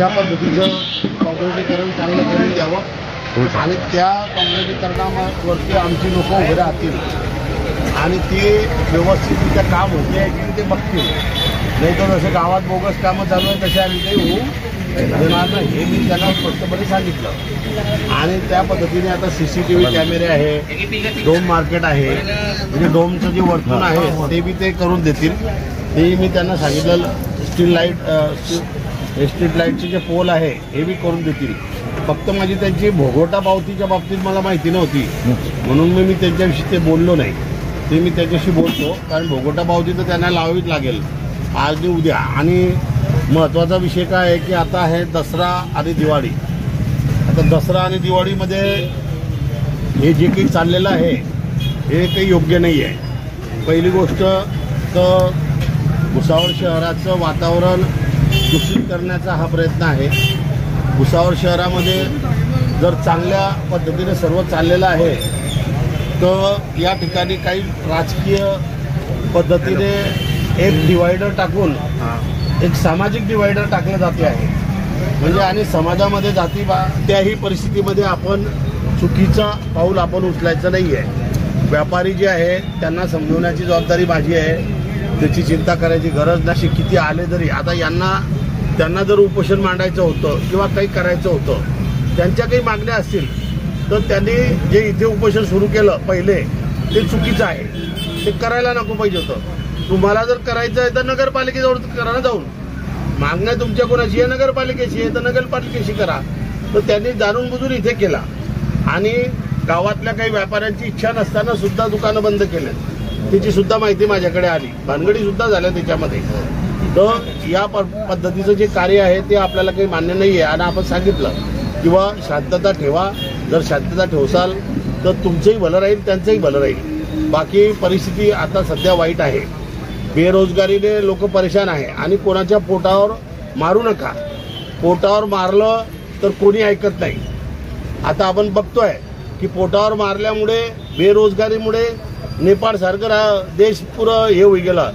त्या पद्धतीचं काँक्रिटीकरण चांगलं करून द्यावं आणि त्या काँक्रिटीकरणावरती आमची लोक उभे राहतील आणि ते व्यवस्थितरित्या काम होते आहे की ते बघतील. नाही तर जसं गावात बोगस कामं चालू आहे तशा रीती होऊ देणार नाही हे मी त्यांना स्पष्टपणे सांगितलं. आणि त्या पद्धतीने आता CCTV कॅमेरे आहे, डोम मार्केट आहे, म्हणजे डोमचं जे वर्तन आहे ते बी ते करून देतील. तेही मी त्यांना सांगितलं. स्ट्रीट लाईटचे जे पोल आहे हे बी करून देतील. फक्त माझी त्यांची भोगवटा पावतीच्या बाबतीत मला माहिती नव्हती म्हणून मी त्यांच्याविषयी ते बोललो नाही. ते मी त्याच्याशी बोलतो कारण भोगवटा पावती तर त्यांना लावावीच लागेल आज आणि उद्या. आणि महत्त्वाचा विषय काय आहे की आता आहे दसरा आणि दिवाळी. आता दसरा आणि दिवाळीमध्ये हे जे काही चाललेलं आहे हे काही योग्य नाही आहे. पहिली गोष्ट तर भुसावळ शहराचं वातावरण दूषित करण्याचा हा प्रयत्न आहे. भुसावळ शहरामध्ये जर चांगल्या पद्धतीने सर्व चाललेलं आहे तर या ठिकाणी काही राजकीय पद्धतीने एक डिवायडर टाकून एक सामाजिक डिवायडर टाकलं जाते आहे. म्हणजे आणि समाजामध्ये जाती त्याही परिस्थितीमध्ये आपण चुकीचा पाऊल आपण उचलायचं नाही आहे. व्यापारी जे आहे त्यांना समजवण्याची जबाबदारी माझी आहे. त्याची चिंता करायची गरज नाही. किती आले तरी आता त्यांना जर उपोषण मांडायचं होतं किंवा काही करायचं होतं त्यांच्या काही मागण्या असतील तर त्यांनी जे इथे उपोषण सुरू केलं पहिले ते चुकीचं आहे. ते करायला नको पाहिजे होतं. तुम्हाला जर करायचं आहे तर नगरपालिकेजवळ करा ना जाऊन. मागण्या तुमच्या कोणाची आहे? नगरपालिकेची आहे तर नगरपालिकेशी करा. तर त्यांनी जाणून बुजून इथे केला आणि गावातल्या काही व्यापाऱ्यांची इच्छा नसताना सुद्धा दुकानं बंद केल्या. त्याची सुद्धा माहिती माझ्याकडे आली. भानगडी सुद्धा झाल्या त्याच्यामध्ये. तर या पद्धतीचं जे कार्य आहे ते आपल्याला काही मान्य नाही आहे. आणि आपण सांगितलं किंवा शांतता ठेवा. जर शांतता ठेवसाल तर तुमचंही भलं राहील त्यांचंही भलं राहील. बाकी परिस्थिती आता सध्या वाईट आहे. बेरोजगारीने लोक परेशान आहे आणि कोणाच्या पोटावर मारू नका. पोटावर मारलं तर कोणी ऐकत नाही. आता आपण बघतोय की पोटावर मारल्यामुळे बेरोजगारीमुळे नेपाळसारखं देश पुरं हे होई गेला.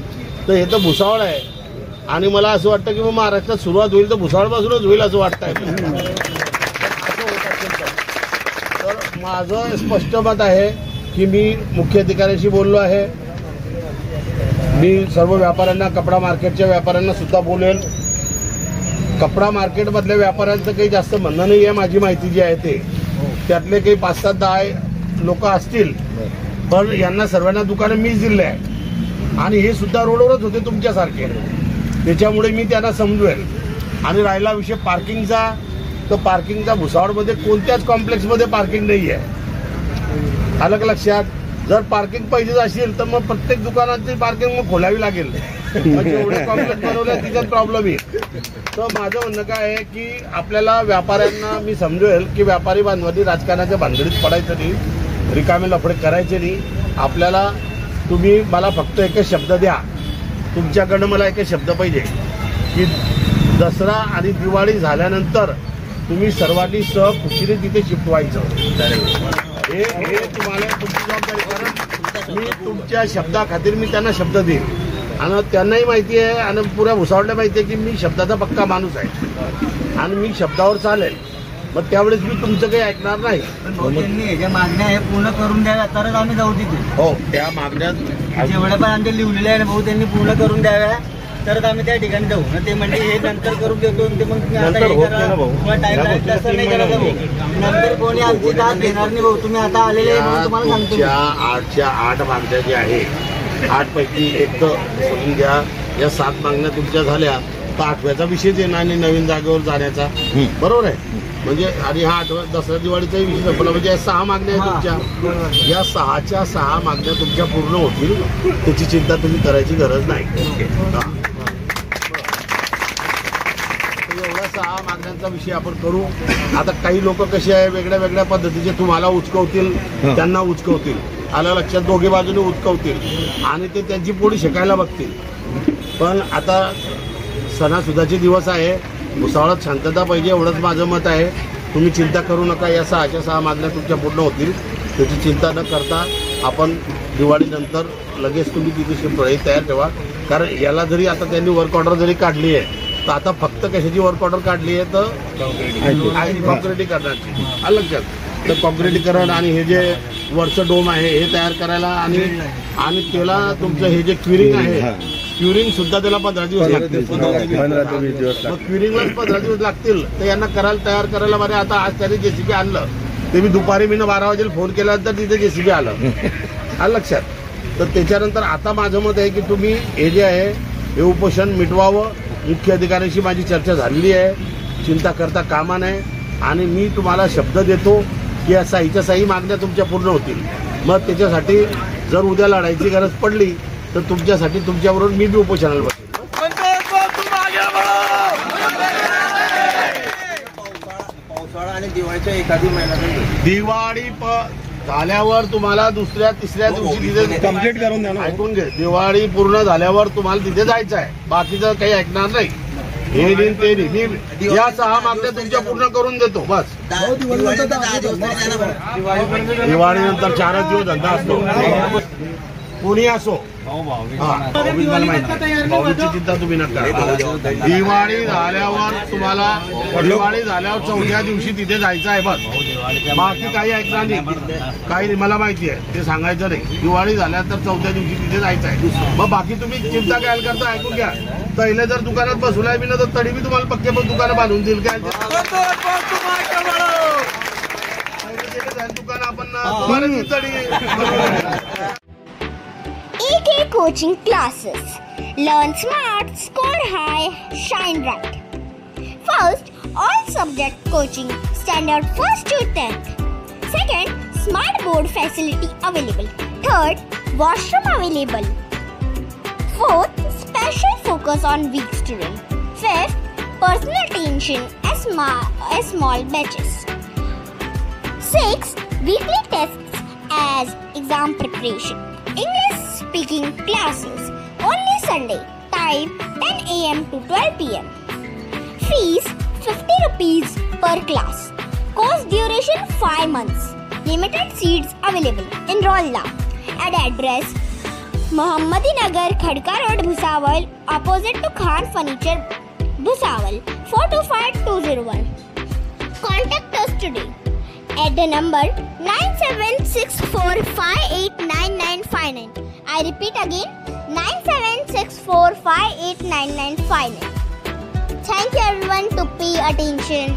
तर हे तर भुसावळ आहे आणि मला असं वाटतं की मग महाराष्ट्रात सुरुवात होईल तर भुसावळपासूनच होईल असं वाटतंय. तर माझं स्पष्ट मत आहे की मी मुख्य अधिकाऱ्यांशी बोललो आहे. मी सर्व व्यापाऱ्यांना कपडा मार्केटच्या व्यापाऱ्यांना सुद्धा बोलेल. कपडा मार्केटमधल्या व्यापाऱ्यांचं काही जास्त म्हणणं नाही आहे. माझी माहिती जी आहे ते त्यातले काही 5-7-10 लोक असतील पण यांना सर्वांना दुकानं मीच दिले आहे आणि हे सुद्धा रोडवरच होते तुमच्यासारखे. त्याच्यामुळे मी त्यांना समजवेल. आणि राहिला विषय पार्किंगचा तर पार्किंगचा भुसावळमध्ये कोणत्याच कॉम्प्लेक्समध्ये पार्किंग नाही आहे. आलं का लक्षात? जर पार्किंग पाहिजेच असेल तर मग प्रत्येक दुकानाची पार्किंग मग खोलावी लागेल. म्हणजे एवढे कॉम्प्लेक्स बनवल्या तिच्यात प्रॉब्लेम येईल. तर माझं म्हणणं काय आहे की आपल्याला व्यापाऱ्यांना मी समजवेल की व्यापारी बांधवांनी राजकारणाच्या भानगडीत पडायचं नाही. रिकामे लफडे करायचे नाही. आपल्याला तुम्ही मला फक्त एकच शब्द द्या. तुमच्याकडनं मला एकच शब्द पाहिजे की दसरा आणि दिवाळी झाल्यानंतर तुम्ही सर्वांनी खुशीने तिथे शिफ्ट व्हायचं. हे तुम्हाला तुमची जबाबदारी. कारण मी तुमच्या शब्दाखातीर मी त्यांना शब्द देईन आणि त्यांनाही माहिती आहे आणि पुऱ्या भुसावळला माहिती आहे की मी शब्दाचा पक्का माणूस आहे आणि मी शब्दावर चालेल. मग त्यावेळेस मी तुमचं काही ऐकणार नाही. त्यांनी ज्या मागण्या आहे पूर्ण करून द्याव्या तरच आम्ही जाऊ तिथे. हो त्या मागण्या जेवढ्या पण आमच्या लिहिलेल्या आहे भाऊ त्यांनी पूर्ण करून द्याव्या तरच आम्ही त्या ठिकाणी जाऊ. ते म्हणजे हे नंतर करून देतो ते मग आता हे करा टाइम तसं नाही करायचं भाऊ. नंतर कोणी आमची दाद घेणार नाही भाऊ. तुम्ही आता आलेले तुम्हाला सांगतो 8च्या 8 मागण्या ज्या आहे 8 पैकी एक तर समजून घ्या या 7 मागण्या तुमच्या झाल्या तर 8व्याचा विषयच आहे ना आणि नवीन जागेवर जाण्याचा. बरोबर आहे. म्हणजे आणि हा 8 दसरा दिवाळीचाही विषय संपला. म्हणजे या 6 मागण्या आहेत तुमच्या. या 6च्या 6 मागण्या तुमच्या पूर्ण होतील. त्याची चिंता तुम्ही करायची गरज नाही. एवढ्या 6 मागण्यांचा विषय आपण करू. आता काही लोक कसे आहे वेगळ्या वेगळ्या पद्धतीचे तुम्हाला उचकवतील त्यांना उचकवतील. आलं लक्षात? दोघे बाजूने उचकवतील आणि ते त्यांची पोळी शिकायला बघतील. पण आता सणासुदाचे दिवस आहे. भुसावळात शांतता पाहिजे एवढंच माझं मत आहे. तुम्ही चिंता करू नका. या 6च्या 6 मागण्या तुमच्या पूर्ण होतील. त्याची चिंता न करता आपण दिवाळीनंतर लगेच तुम्ही तिथे शिफ्ट तयार ठेवा. कारण याला जरी आता त्यांनी वर्क ऑर्डर जरी काढली आहे तर आता फक्त कशाची वर्क ऑर्डर काढली आहे तर कॉन्क्रिटीकरणाची. आलं लक्षात. तर कॉन्क्रिटीकरण आणि हे जे वरचं डोम आहे हे तयार करायला आणि त्याला तुमचं हे जे क्युरिंग आहे, क्युरिंग सुद्धा त्याला 15 दिवस लागतील. मग क्युरिंगलाच 15 दिवस लागतील. तर यांना तयार करायला बरे. आता आज त्यांनी JCB आणलं, ते मी दुपारी 12 वाजेला फोन केल्यानंतर तिथे JCB आलं. आलं लक्षात. तर त्याच्यानंतर आता माझं मत आहे की तुम्ही हे जे आहे हे उपोषण मिटवावं. मुख्य अधिकाऱ्यांशी माझी चर्चा झालेली आहे. चिंता करता कामा नये. आणि मी तुम्हाला शब्द देतो की या साईच्या साई मागण्या तुमच्या पूर्ण होतील. मग त्याच्यासाठी जर उद्या लढायची गरज पडली तर तुमच्यासाठी तुमच्याबरोबर मी बी उपोषणाला बसेल. पावसाळा आणि दिवाळीच्या एखादी महिन्यात दिवाळी झाल्यावर तुम्हाला दुसऱ्या तिसऱ्या दिवशी तिथे कंप्लीट करून द्या ना. ऐकून घे. दिवाळी पूर्ण झाल्यावर तुम्हाला तिथे जायचं आहे. बाकीचं काही ऐकणार नाही. हे दिन ते दिन या 6 मागण्या तुमच्या पूर्ण करून देतो. बस दिवाळीनंतर 4 दिवस धंदा असतो. कोणी असो. भाऊबीजची चिंता तुम्ही नका. दिवाळी झाल्यावर तुम्हाला चौथ्या दिवशी तिथे जायचं आहे. बस बाकी काही ऐकणार नाही. काही मला माहिती आहे ते सांगायचं नाही. दिवाळी झाल्यानंतर चौथ्या दिवशी तिथे जायचं आहे. मग बाकी तुम्ही चिंता काय करता ऐकून घ्या. पहिले जर दुकानात बसवलाय मी ना तर तरी मी तुम्हाला पक्के पण दुकानं बांधून देईल. काय दुकान आपण AK Coaching Classes. Learn smart, score high, shine bright. First, all subject coaching, standard 1st to 10th. Second, smart board facility available. Third, washroom available. Fourth, special focus on weak student. Fifth, personal attention as small batches. Sixth, weekly tests as exam preparation. English speaking classes only Sunday. Time 10 AM to 12 PM. Fees 50 rupees per class. Course duration 5 months. Limited seats available. Enroll now. At address Mohammadi Nagar, Khadka Road, Bhusawal, opposite to Khan Furniture, Bhusawal, 425201. Contact us today at the number 9764589959. I repeat again, 9764589959. Thank you everyone to pay attention.